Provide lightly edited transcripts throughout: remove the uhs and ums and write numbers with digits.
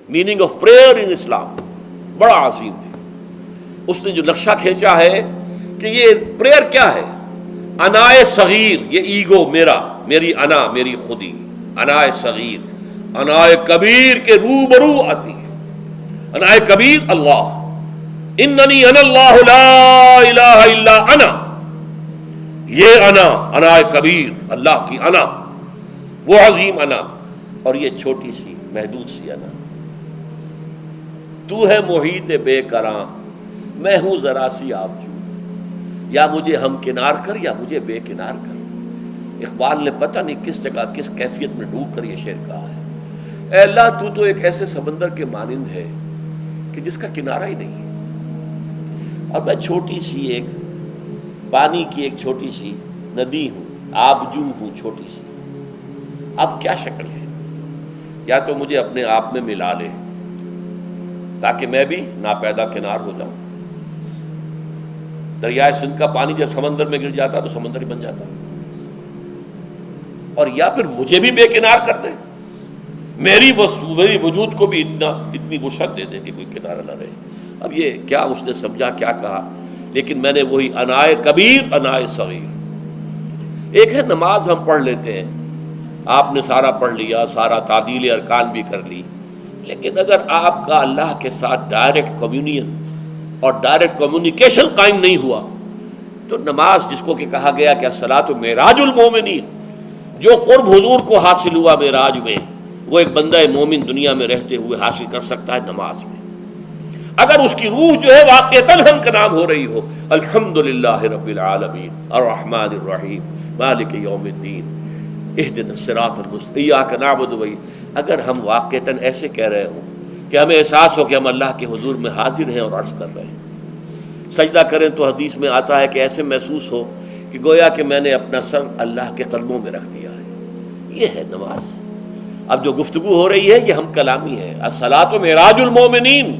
Meaning of prayer ان اسلام بڑا عظیم ہے. اس نے جو نقشہ کھینچا ہے کہ یہ پریئر کیا ہے. انائے صغیر یہ ایگو میرا، میری انا، میری خودی، انائے صغیر. انائے کبیر کے روبرو آتی ہے. انائے کبیر اللہ، اننی انا اللہ لا الہ الا انا. یہ انا، انائے کبیر اللہ کی انا، وہ عظیم انا، اور یہ چھوٹی سی محدود سی انا. تو ہے محیط بے کراں، میں ہوں ذرا سی آبجو، یا مجھے ہم کنار کر یا مجھے بے کنار کر. اقبال نے پتہ نہیں کس جگہ کس کیفیت میں ڈوب کر یہ شعر کہا ہے. اے اللہ تو تو ایک ایسے سمندر کے مانند ہے کہ جس کا کنارہ ہی نہیں ہے، اور میں چھوٹی سی ایک پانی کی ایک چھوٹی سی ندی ہوں، آبجو ہوں چھوٹی سی. اب کیا شکل ہے؟ یا تو مجھے اپنے آپ میں ملا لے تاکہ میں بھی ناپیدا کنار ہو جاؤں. دریائے سندھ کا پانی جب سمندر میں گر جاتا تو سمندر ہی بن جاتا، اور یا پھر مجھے بھی بے کنار کر دے، میری وجود کو بھی اتنی وسعت دے دے کہ کوئی کنارہ نہ رہے. اب یہ کیا اس نے سمجھا، کیا کہا، لیکن میں نے وہی انائے کبیر انائے صغیر. ایک ہے نماز ہم پڑھ لیتے ہیں، آپ نے سارا پڑھ لیا، سارا تعدیل ارکان بھی کر لی، لیکن اگر آپ کا اللہ کے ساتھ ڈائریکٹ کمیونین اور ڈائریکٹ کمیونیکیشن قائم نہیں ہوا تو نماز، جس کو کہ کہا گیا کہ الصلاۃ معراج المومنین، جو قرب حضور کو حاصل ہوا معراج میں، وہ ایک بندہ مومن دنیا میں رہتے ہوئے حاصل کر سکتا ہے نماز میں. اگر اس کی روح جو ہے واقعتاً ہم کا نام ہو رہی ہو، الحمدللہ رب العالمین الرحمن الرحیم مالک یوم الدین اہدنا الصراط المستقیم ایاک نعبد و اگر ہم واقعتاً ایسے کہہ رہے ہوں کہ ہمیں احساس ہو کہ ہم اللہ کے حضور میں حاضر ہیں اور عرض کر رہے ہیں، سجدہ کریں تو حدیث میں آتا ہے کہ ایسے محسوس ہو کہ گویا کہ میں نے اپنا سر اللہ کے قدموں میں رکھ دیا ہے. یہ ہے نماز. اب جو گفتگو ہو رہی ہے یہ ہم کلامی ہے. الصلاۃ معراج المومنین،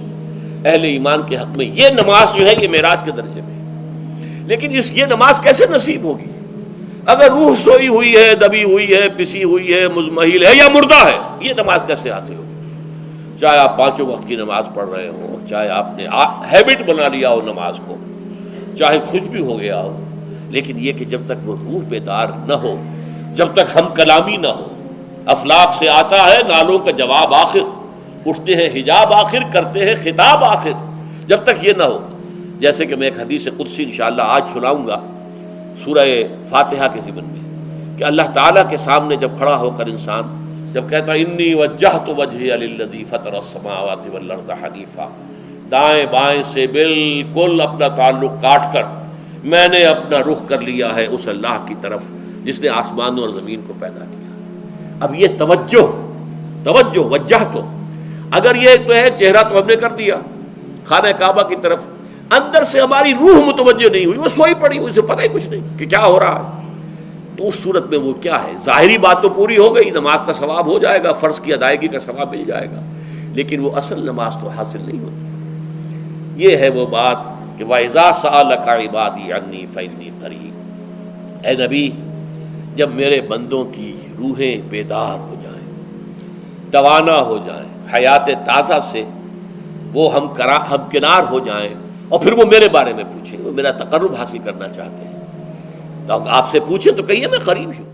اہل ایمان کے حق میں یہ نماز جو ہے یہ معراج کے درجے میں. لیکن یہ نماز کیسے نصیب ہوگی اگر روح سوئی ہوئی ہے، دبی ہوئی ہے، پسی ہوئی ہے، مزمحل ہے یا مردہ ہے؟ یہ نماز کیسے حاصل ہوگی؟ چاہے آپ 5 وقت کی نماز پڑھ رہے ہوں، چاہے آپ نے ہیبٹ بنا لیا ہو نماز کو، چاہے خوش بھی ہو گیا ہو، لیکن یہ کہ جب تک وہ روح بیدار نہ ہو، جب تک ہم کلامی نہ ہو. افلاق سے آتا ہے نالوں کا جواب آخر، اٹھتے ہیں حجاب آخر، کرتے ہیں خطاب آخر. جب تک یہ نہ ہو، جیسے کہ میں ایک حدیث قدسی انشاءاللہ آج سناؤں گا سورہ فاتحہ کے ضمن میں، کہ اللہ تعالیٰ کے سامنے جب کھڑا ہو کر انسان جب کہتا ہے انی وجہت وجہی للذی فطر السماوات والارض حنیفا، دائیں بائیں سے بالکل اپنا تعلق کاٹ کر میں نے اپنا رخ کر لیا ہے اس اللہ کی طرف جس نے آسمانوں اور زمین کو پیدا کیا. اب یہ توجہ وجہ تو اگر یہ تو ہے چہرہ تو ہم نے کر دیا خانہ کعبہ کی طرف، اندر سے ہماری روح متوجہ نہیں ہوئی، وہ سوئی پڑی ہوئی، اسے پتہ ہی کچھ نہیں کہ کیا ہو رہا ہے. تو اس صورت میں وہ کیا ہے؟ ظاہری بات تو پوری ہو گئی، نماز کا ثواب ہو جائے گا، فرض کی ادائیگی کا ثواب مل جائے گا، لیکن وہ اصل نماز تو حاصل نہیں ہوتی. یہ ہے وہ بات کہ وَإِذَا سَأَلَكَ عِبَادِي عَنِّي فَإِنِّي قَرِيبٌ. اے نبی، جب میرے بندوں کی روحیں بیدار ہو جائیں، توانا ہو جائیں، حیات تازہ سے وہ ہم کنار ہو جائیں، اور پھر وہ میرے بارے میں پوچھیں، وہ میرا تقرب حاصل کرنا چاہتے ہیں، تو آپ سے پوچھیں تو کہیے میں قریب ہوں.